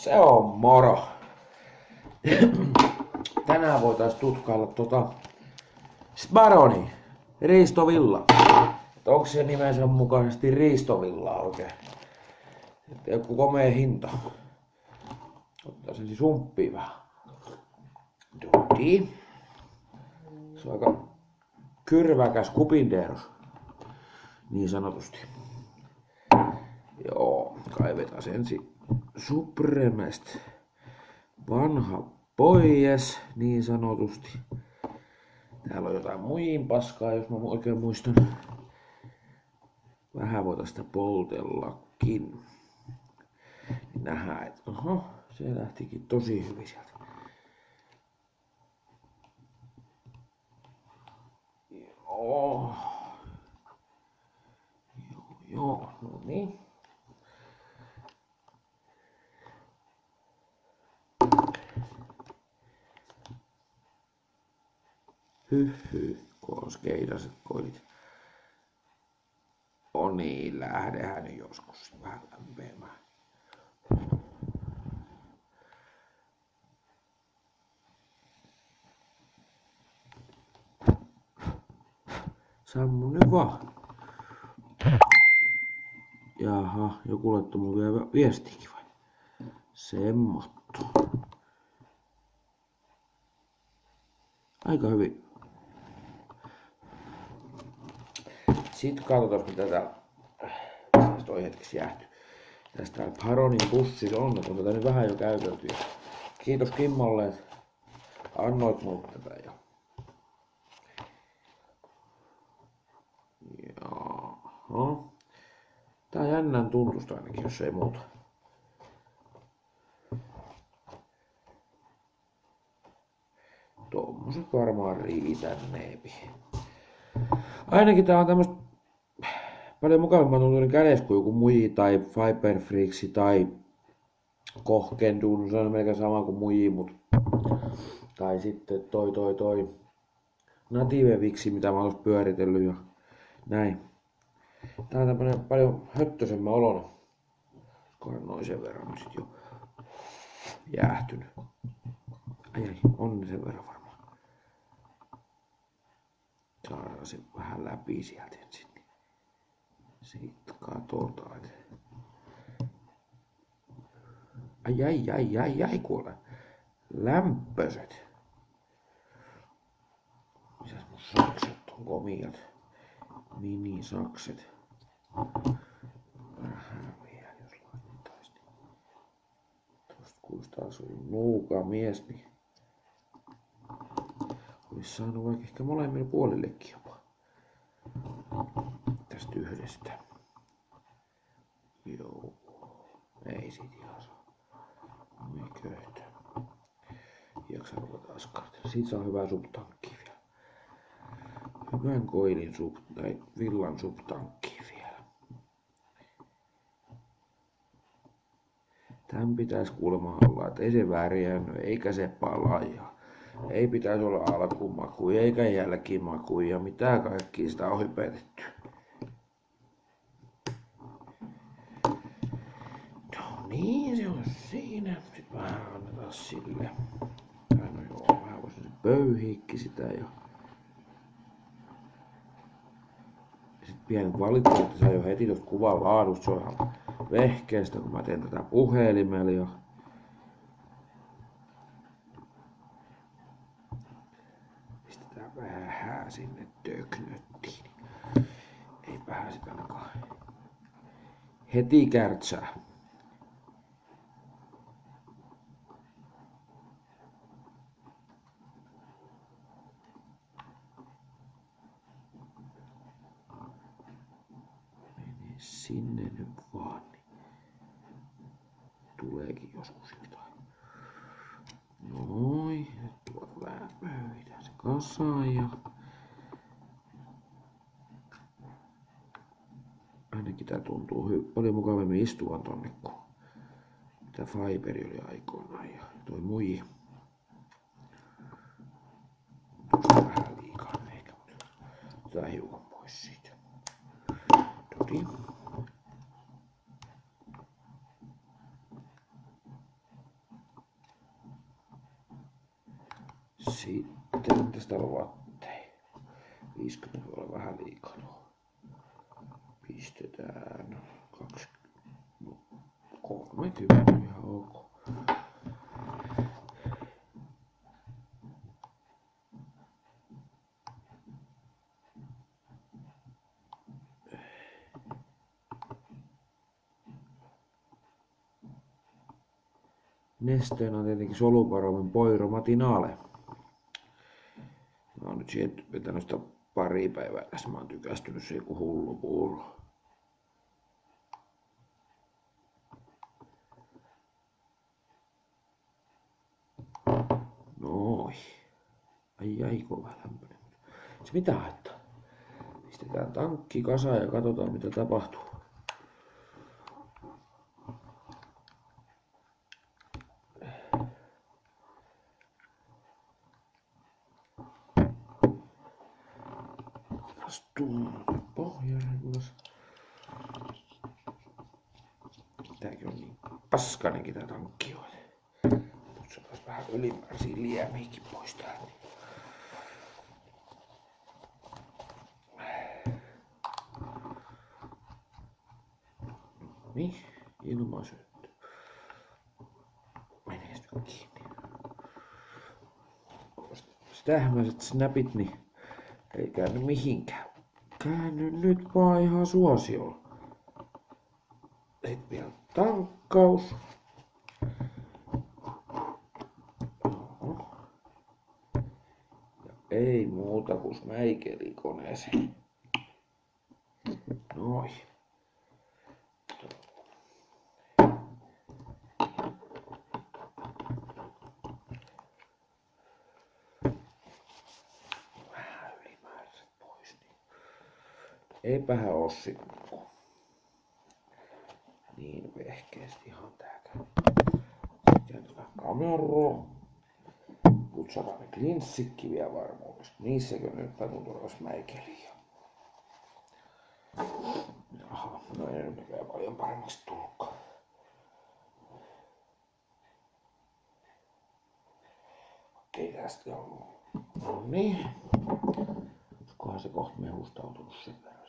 Se on moro. Tänään voitais tutkailla Sbaroni, Riistovilla. Onko se nimensä mukaisesti Riistovilla oikein? Että joku komea hinta. Ottaa sen siis humppia vähän. Dodi. Se on aika kyrväkäs kupinderos. Niin sanotusti. Joo, kaivetaan ensin Supremest. Vanha pois, niin sanotusti. Täällä on jotain muihin paskaa, jos mä oikein muistan. Vähän voitais sitä poltellakin. Niin nähdään, että oho, se lähtikin tosi hyvin sieltä. Joo. Joo, no niin. Kun on skeidaset koilit. O niin, lähdehän nyt joskus vähän lämpeämään. Sammu nyt vaan. Jaha, joku laittoi mulle vielä viestiäkin vai? Semmottu. Aika hyvin. Sitten katsotaan mitä täällä toi hetkessä jäähty. Tästä Baronin bussissa on tätä nyt vähän jo käytelty. Kiitos Kimmolle, että annoit mulle tätä jo. Joo. Tää on jännän tuntusta ainakin, jos ei muuta. Tommoset varmaan riitänneepi. Ainakin tää on tämmöstä paljon mukavamman tuntuinen kädessä kuin joku Muji tai Fiberfreaks tai Kohkendu, se on melkein sama kuin Muji, mut tai sitten toi Native Vixi, mitä mä oon pyöritellyt ja näin. Tää on tämmönen paljon höttösemmän olon. Kohan noin sen verran sit jo jäähtynyt. Ai, on sen verran varmaan. Saadaan se vähän läpi sieltä ensin. Sitten katsotaan. Ai kuule. Lämpöiset. Mitäs mun sakset on komiat? Minisakset. Vähän vielä jos laittais. Tosta kuulostaa taas nuuka mies, niin olis saanut vaikka ehkä molemmille puolillekin jopa. Tästä yhdestä. Joo. Ei sit ihan saa. Miköitä. Jaksaa ruveta askartella. Siitä saa hyvää subtankkia vielä. Hyvän koilin tai villan subtankkia vielä. Tän pitäis kuulemma olla, että ei se värjänny eikä se palaa. Ei pitäisi olla alkumakuja eikä jälkimakuja. Mitä kaikkia sitä on hypetetty. No niin, se on siinä. Sitten vähän annetaan sille. No joo, vähän voisin pöyhiikki sitä jo. Sitten pienet valittelut, että saa jo heti tuosta kuvan laadusta. Se on ihan vehkeestä, kun mä teen tätä puhelimella jo. Pistetään vähän sinne töknöttiin. Eipähän sitä ainakaan heti kärtsää. Mene sinne nyt vaan, niin tuleekin joskus jotain. Noin, nyt tuolta vähän pöydään se kasaan ja ainakin tää tuntuu paljon mukavemmin istuvan tonne kuin mitä Fiberi oli aikoinaan ja toi Muji. Tuosta vähän liikaa ehkä, mutta otetaan hiukan pois siitä. Dodi. Sitten tästä luottein. 50 voi olla vähän liikaa. Pistetään 30 ihan ok. Nesteenä on tietenkin Solubaromin Poiro Matinale. Mä oon nyt siihen vetänyt sitä pari päivää tässä. Mä oon tykästynyt siihen kuin hullu pullo. Noin. Ai kova lämpöinen. Se mitä haittaa? Pistetään tankki kasaan ja katsotaan mitä tapahtuu. Pohjarengas. Tääkin on niin paskanenkin tää tankki on. Putsataan vähän ylimääräisiä liemiäkin pois täältä. Niin, ilmasyöttö. Menee nyt kiinni. Tähmäiset snapit, niin ei käänny mihinkään. Käänny nyt vaan ihan suosiolla. Sitten vielä tankkaus. Ja ei muuta kuin smäikelikoneeseen. Noin. Eipähän oo sikku. Niin vehkeesti ihan tääkään. Sitten jätetään kamera. Putsataan ne klinssikki vielä varmuudesta. Niissäkö nyt tuntuu jos mäikeliä. Jaha, no ei nyt vielä paljon paremmaksi tullutkaan. Okei, tästä on. No niin. Olisikohan se kohta mehustautunut sen verran.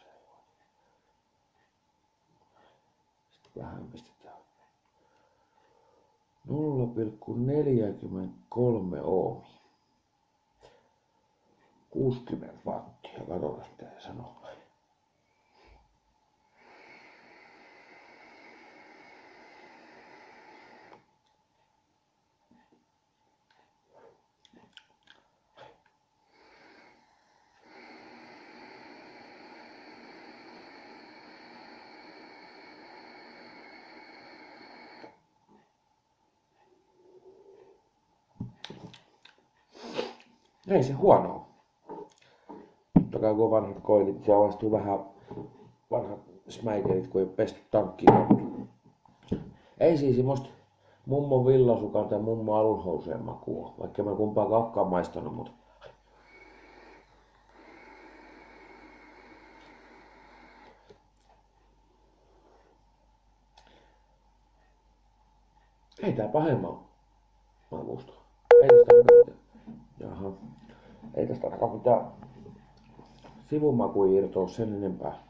Sitten vähän pistetään 0,43 ohmia. 60 wattia. Katsotaan mitä se sanoo. Ei se huonoa. Totta kai kun on vanhat koilit, se avastuu vähän vanhat smäikelit, kun ei ole pesty tankkiin. Ei siis semmoista mummon villasukan tai mummon alunhouseen makua, vaikka mä kumpaan kakkaan maistanut, mutta ei tää pahemman makusta. Ei tästä mitään. Jaha. Ei tästä ainakaan mitään sivumakuja irtoa sen enempää.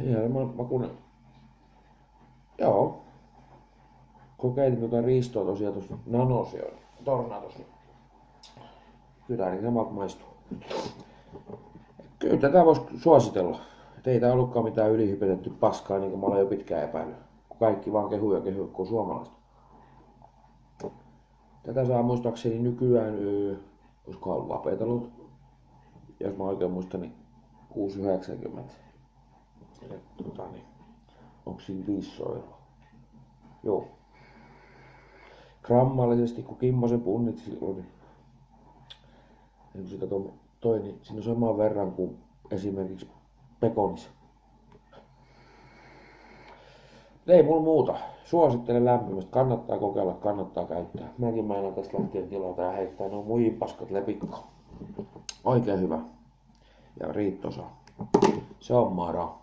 Ihan makuinen. Joo. Kokeilin tuota riistoa tosiaan tuossa Nanoseon Tornadossa. Kyllä tää niin samalta maistuu. Kyllä tätä voisi suositella. Et ei tää ollutkaan mitään ylihypetetty paskaa niin kuin mä olen jo pitkään epäillyt. Kaikki vaan kehuu ja kehuu, kun on suomalaista. Tätä saa muistaakseni nykyään, olisikohan Vapetalut, jos mä oikein muistan, niin 6,90. Niin, onko siinä 5 soilua? Joo. Grammallisesti, kun Kimmosen punnit silloin, niin kun sitä toi, niin siinä on saman verran kuin esimerkiksi pekonissa. Ei mulla muuta. Suosittelen lämpimästi. Kannattaa kokeilla, kannattaa käyttää. Mäkin meinaan tästä lähtien tilata ja heittää nuo muihin paskat lepikkoon. Oikein hyvä. Ja riittosa. Se on mara.